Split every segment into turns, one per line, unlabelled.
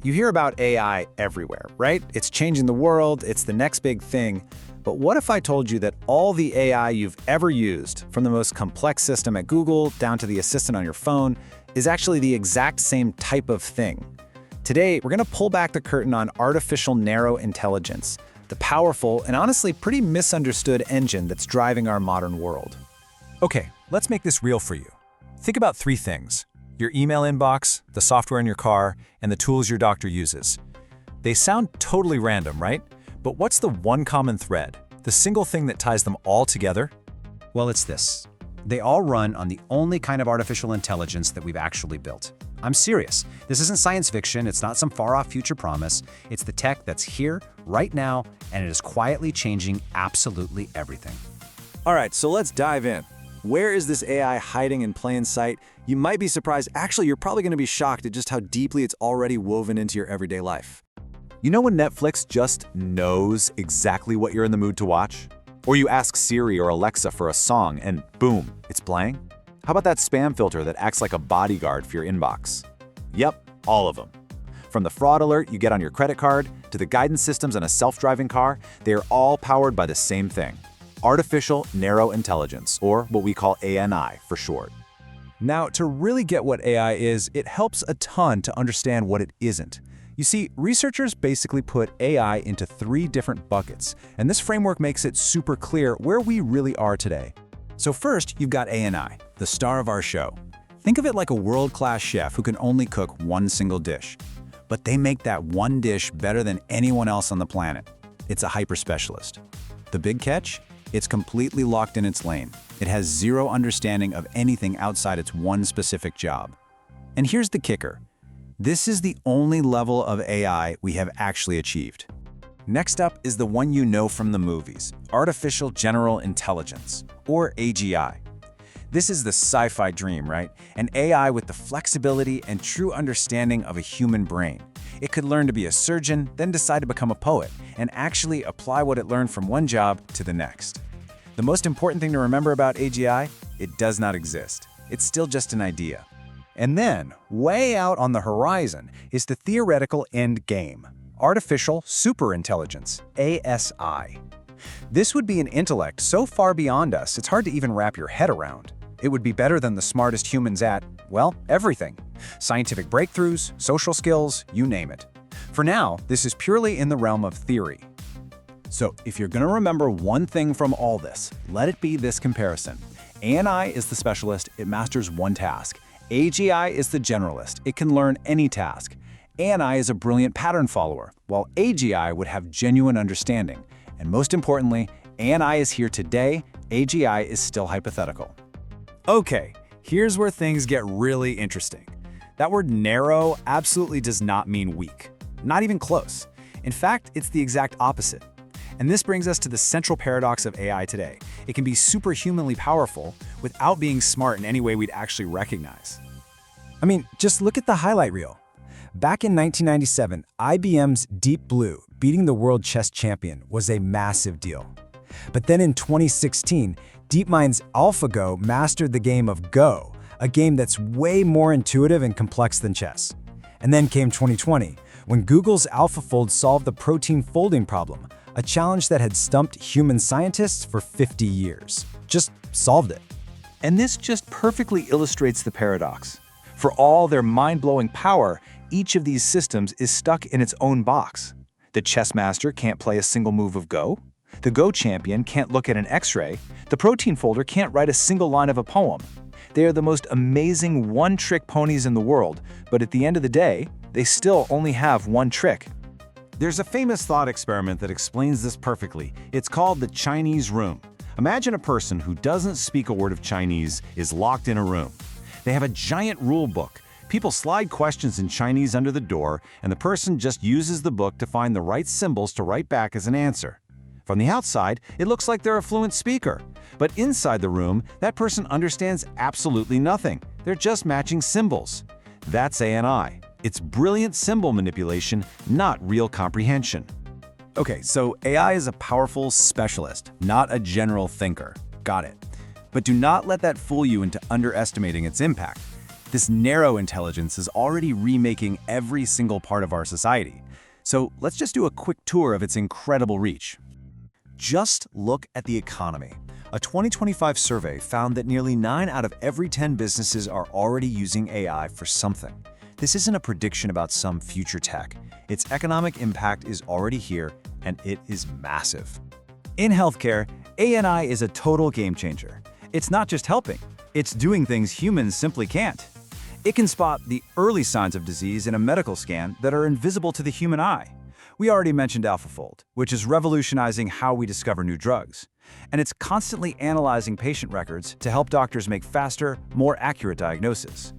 You hear about AI everywhere, right? It's changing the world, it's the next big thing. But what if I told you that all the AI you've ever used, from the most complex system at Google down to the assistant on your phone, is actually the exact same type of thing? Today, we're going to pull back the curtain on artificial narrow intelligence, the powerful and honestly pretty misunderstood engine that's driving our modern world.
Okay, let's make this real for you. Think about three things: your email inbox, the software in your car, and the tools your doctor uses. They sound totally random, right? But what's the one common thread, the single thing that ties them all together?
Well, it's this. They all run on the only kind of artificial intelligence that we've actually built. I'm serious. This isn't science fiction. It's not some far-off future promise. It's the tech that's here, right now, and it is quietly changing absolutely everything.
All right, so let's dive in. Where is this AI hiding in plain sight? You might be surprised. Actually, you're probably going to be shocked at just how deeply it's already woven into your everyday life.
You know when Netflix just knows exactly what you're in the mood to watch? Or you ask Siri or Alexa for a song and boom, it's playing? How about that spam filter that acts like a bodyguard for your inbox? Yep, all of them. From the fraud alert you get on your credit card to the guidance systems in a self-driving car, they are all powered by the same thing: artificial narrow intelligence, or what we call ANI for short.
Now, to really get what AI is, it helps a ton to understand what it isn't. You see, researchers basically put AI into three different buckets, and this framework makes it super clear where we really are today. So first, you've got ANI, the star of our show. Think of it like a world-class chef who can only cook one single dish. But they make that one dish better than anyone else on the planet. It's a hyper-specialist. The big catch? It's completely locked in its lane. It has zero understanding of anything outside its one specific job. And here's the kicker. This is the only level of AI we have actually achieved. Next up is the one you know from the movies, Artificial General Intelligence, or AGI. This is the sci-fi dream, right? An AI with the flexibility and true understanding of a human brain. It could learn to be a surgeon, then decide to become a poet, and actually apply what it learned from one job to the next. The most important thing to remember about AGI? It does not exist. It's still just an idea. And then, way out on the horizon, is the theoretical end game: artificial superintelligence, ASI. This would be an intellect so far beyond us, it's hard to even wrap your head around. It would be better than the smartest humans at, well, everything. Scientific breakthroughs, social skills, you name it. For now, this is purely in the realm of theory. So, if you're going to remember one thing from all this, let it be this comparison. ANI is the specialist, it masters one task. AGI is the generalist, it can learn any task. ANI is a brilliant pattern follower, while AGI would have genuine understanding. And most importantly, ANI is here today, AGI is still hypothetical.
Okay, here's where things get really interesting. That word narrow absolutely does not mean weak. Not even close. In fact, it's the exact opposite. And this brings us to the central paradox of AI today. It can be superhumanly powerful without being smart in any way we'd actually recognize.
I mean, just look at the highlight reel. Back in 1997, IBM's Deep Blue beating the world chess champion was a massive deal. But then in 2016, DeepMind's AlphaGo mastered the game of Go, a game that's way more intuitive and complex than chess. And then came 2020, when Google's AlphaFold solved the protein folding problem, a challenge that had stumped human scientists for 50 years. Just solved it.
And this just perfectly illustrates the paradox. For all their mind-blowing power, each of these systems is stuck in its own box. The chess master can't play a single move of Go. The Go champion can't look at an X-ray. The protein folder can't write a single line of a poem. They are the most amazing one-trick ponies in the world, but at the end of the day, they still only have one trick.
There's a famous thought experiment that explains this perfectly. It's called the Chinese room. Imagine a person who doesn't speak a word of Chinese is locked in a room. They have a giant rule book. People slide questions in Chinese under the door, and the person just uses the book to find the right symbols to write back as an answer. From the outside, it looks like they're a fluent speaker. But inside the room, that person understands absolutely nothing. They're just matching symbols. That's ANI. It's brilliant symbol manipulation, not real comprehension.
Okay, so AI is a powerful specialist, not a general thinker. Got it. But do not let that fool you into underestimating its impact. This narrow intelligence is already remaking every single part of our society. So let's just do a quick tour of its incredible reach. Just look at the economy. A 2025 survey found that nearly 9 out of every 10 businesses are already using AI for something. This isn't a prediction about some future tech. Its economic impact is already here, and it is massive.
In healthcare, AI is a total game changer. It's not just helping, it's doing things humans simply can't. It can spot the early signs of disease in a medical scan that are invisible to the human eye. We already mentioned AlphaFold, which is revolutionizing how we discover new drugs. And it's constantly analyzing patient records to help doctors make faster, more accurate diagnoses.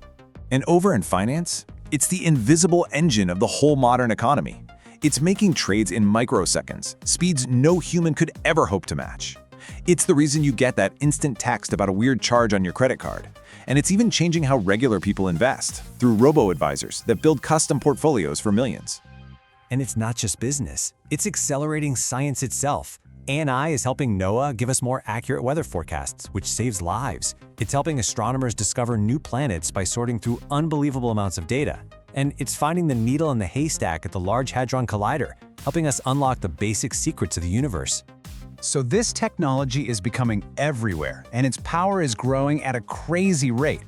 And over in finance, it's the invisible engine of the whole modern economy. It's making trades in microseconds, speeds no human could ever hope to match. It's the reason you get that instant text about a weird charge on your credit card. And it's even changing how regular people invest through robo-advisors that build custom portfolios for millions.
And it's not just business. It's accelerating science itself. AI is helping NOAA give us more accurate weather forecasts, which saves lives. It's helping astronomers discover new planets by sorting through unbelievable amounts of data. And it's finding the needle in the haystack at the Large Hadron Collider, helping us unlock the basic secrets of the universe.
So this technology is becoming everywhere, and its power is growing at a crazy rate.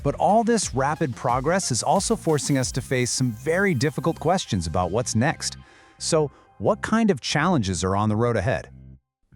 But all this rapid progress is also forcing us to face some very difficult questions about what's next. So what kind of challenges are on the road ahead?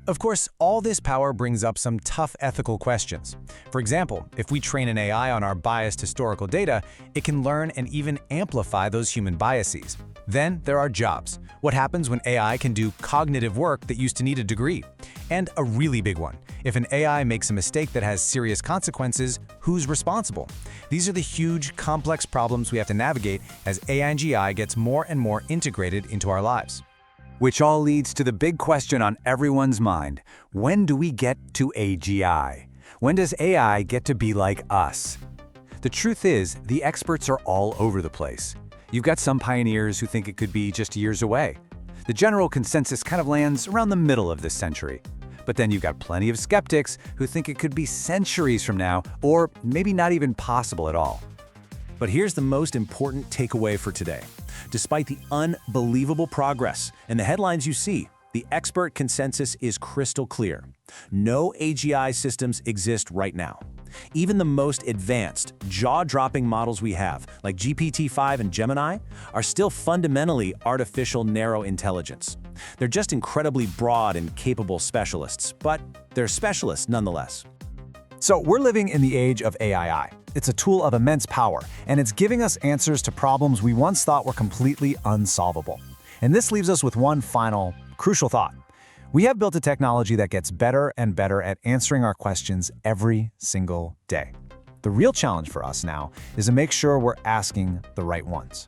Of course, all this power brings up some tough ethical questions. For example, if we train an AI on our biased historical data, it can learn and even amplify those human biases. Then there are jobs. What happens when AI can do cognitive work that used to need a degree? And a really big one. If an AI makes a mistake that has serious consequences, who's responsible? These are the huge, complex problems we have to navigate as AI and GI gets more and more integrated into our lives.
Which all leads to the big question on everyone's mind. When do we get to AGI? When does AI get to be like us? The truth is, the experts are all over the place. You've got some pioneers who think it could be just years away. The general consensus kind of lands around the middle of this century. But then you've got plenty of skeptics who think it could be centuries from now, or maybe not even possible at all.
But here's the most important takeaway for today. Despite the unbelievable progress and the headlines you see, the expert consensus is crystal clear. No AGI systems exist right now. Even the most advanced, jaw-dropping models we have, like GPT-5 and Gemini, are still fundamentally artificial narrow intelligence. They're just incredibly broad and capable specialists, but they're specialists nonetheless.
So we're living in the age of AI. It's a tool of immense power, and it's giving us answers to problems we once thought were completely unsolvable. And this leaves us with one final, crucial thought. We have built a technology that gets better and better at answering our questions every single day. The real challenge for us now is to make sure we're asking the right ones.